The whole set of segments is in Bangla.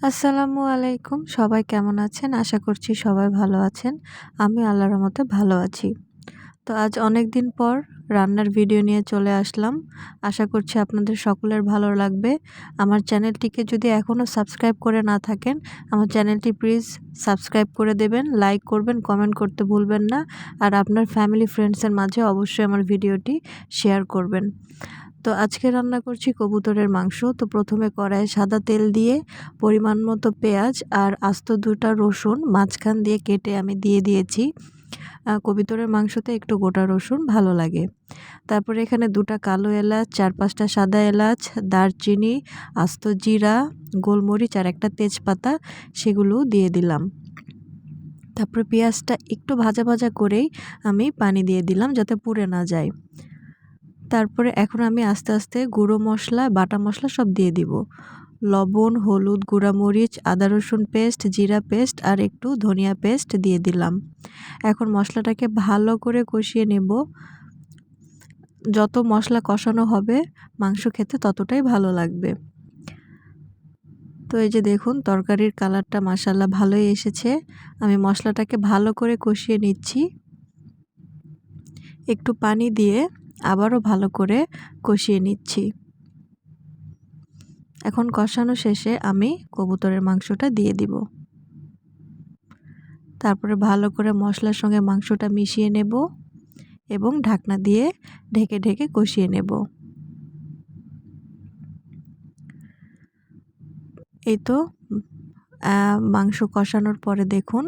আসসালামু আলাইকুম। সবাই কেমন আছেন? আশা করছি সবাই ভালো আছেন। আমি আল্লাহর রহমতে ভালো আছি। তো আজ অনেকদিন পর রান্নার ভিডিও নিয়ে চলে আসলাম। আশা করছি আপনাদের সকলের ভালো লাগবে। আমার চ্যানেলটিকে যদি এখনও সাবস্ক্রাইব করে না থাকেন, আমার চ্যানেলটি প্লিজ সাবস্ক্রাইব করে দেবেন, লাইক করবেন, কমেন্ট করতে ভুলবেন না। আর আপনার ফ্যামিলি ফ্রেন্ডসের মাঝে অবশ্যই আমার ভিডিওটি শেয়ার করবেন। তো আজকে রান্না করছি কবুতরের মাংস। তো প্রথমে কড়াইয়ে সাদা তেল দিয়ে পরিমাণ মতো পেঁয়াজ আর আস্ত ২টা রসুন মাঝখান দিয়ে কেটে আমি দিয়ে দিয়েছি। কবুতরের মাংসতে একটু গোটা রসুন ভালো লাগে। তারপরে এখানে ২টা কালো এলাচ, ৪-৫টা সাদা এলাচ, দারচিনি, আস্ত জিরা, গোলমরিচ আর একটা তেজপাতা সেগুলোও দিয়ে দিলাম। তারপরে পেঁয়াজটা একটু ভাজা ভাজা করেই আমি পানি দিয়ে দিলাম যাতে পুড়ে না যায়। তারপরে এখন আমি আস্তে আস্তে গুঁড়ো মশলা, বাটা মশলা সব দিয়ে দিব। লবণ, হলুদ, গুঁড়া মরিচ, আদা রসুন পেস্ট, জিরা পেস্ট আর একটু ধনিয়া পেস্ট দিয়ে দিলাম। এখন মশলাটাকে ভালো করে কষিয়ে নেব। যত মশলা কষানো হবে মাংস খেতে ততটাই ভালো লাগবে। তো এই যে দেখুন তরকারির কালারটা মাশাআল্লাহ ভালোই এসেছে। আমি মশলাটাকে ভালো করে কষিয়ে নিচ্ছি। একটু পানি দিয়ে আবারও ভালো করে কষিয়ে নিচ্ছি। এখন কষানো শেষে আমি কবুতরের মাংসটা দিয়ে দিব। তারপরে ভালো করে মশলার সঙ্গে মাংসটা মিশিয়ে নেব এবং ঢাকনা দিয়ে ঢেকে ঢেকে কষিয়ে নেব। এই তো মাংস কষানোর পরে দেখুন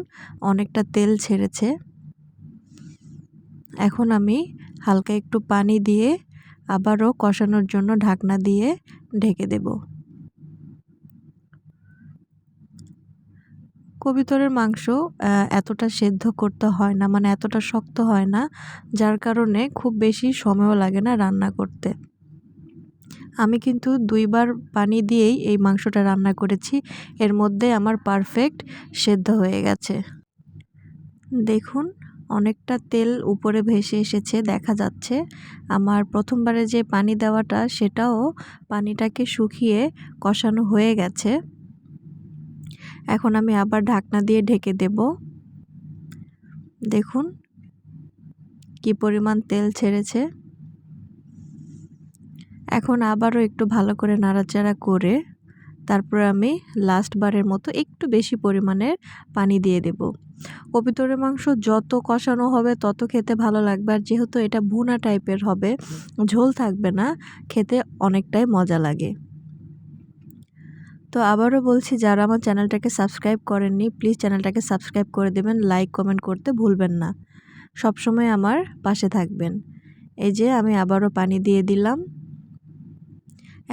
অনেকটা তেল ছেড়েছে। এখন আমি হালকা একটু পানি দিয়ে আবারও কষানোর জন্য ঢাকনা দিয়ে ঢেকে দেব। কবুতরের মাংস এতটা সেদ্ধ করতে হয় না, মানে এতটা শক্ত হয় না, যার কারণে খুব বেশি সময়ও লাগে না রান্না করতে। আমি কিন্তু ২ বার পানি দিয়েই এই মাংসটা রান্না করেছি। এর মধ্যে আমার পারফেক্ট সেদ্ধ হয়ে গেছে। দেখুন অনেকটা তেল উপরে ভেসে এসেছে, দেখা যাচ্ছে। আমার প্রথমবারে যে পানি দেওয়াটা সেটাও পানিটাকে শুকিয়ে কষানো হয়ে গেছে। এখন আমি আবার ঢাকনা দিয়ে ঢেকে দেব। দেখুন কি পরিমাণ তেল ছেড়েছে। এখন আবারও একটু ভালো করে নাড়াচাড়া করে তারপরে আমি লাস্ট বারের মতো একটু বেশি পরিমাণের পানি দিয়ে দেব। কবুতরের মাংস যত কষানো হবে তত খেতে ভালো লাগবে, আর যেহেতু এটা ভুনা টাইপের হবে, ঝোল থাকবে না, খেতে অনেকটাই মজা লাগে। তো আবারও বলছি, যারা আমার চ্যানেলটাকে সাবস্ক্রাইব করেননি প্লিজ চ্যানেলটাকে সাবস্ক্রাইব করে দেবেন, লাইক কমেন্ট করতে ভুলবেন না। সবসময় আমার পাশে থাকবেন। এই যে আমি আবারও পানি দিয়ে দিলাম।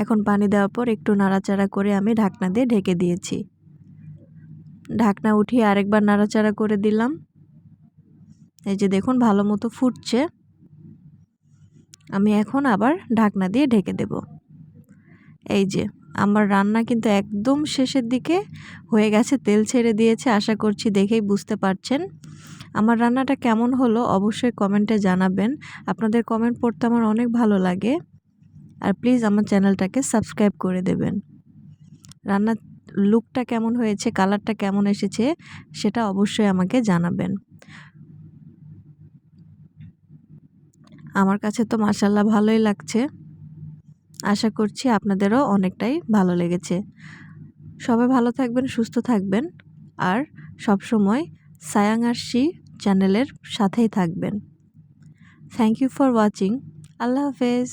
এখন পানি দেওয়ার পর একটু নাড়াচাড়া করে আমি ঢাকনা দিয়ে ঢেকে দিয়েছি। ঢাকনা উঠিয়ে আরেকবার নাড়াচাড়া করে দিলাম। এই যে দেখুন ভালো মতো ফুটছে। আমি এখন আবার ঢাকনা দিয়ে ঢেকে দেব। এই যে আমার রান্না কিন্তু একদম শেষের দিকে হয়ে গেছে, তেল ছেড়ে দিয়েছে। আশা করছি দেখেই বুঝতে পারছেন। আমার রান্নাটা কেমন হলো অবশ্যই কমেন্টে জানাবেন। আপনাদের কমেন্ট পড়তে আমার অনেক ভালো লাগে। আর প্লিজ আমার চ্যানেলটাকে সাবস্ক্রাইব করে দেবেন। রান্নার লুকটা কেমন হয়েছে, কালারটা কেমন এসেছে সেটা অবশ্যই আমাকে জানাবেন। আমার কাছে তো মাশাআল্লাহ ভালোই লাগছে। আশা করছি আপনাদেরও অনেকটাই ভালো লেগেছে। সবাই ভালো থাকবেন, সুস্থ থাকবেন আর সবসময় সায়াং আরশি চ্যানেলের সাথেই থাকবেন। Thank you for watching. আল্লাহ হাফেজ।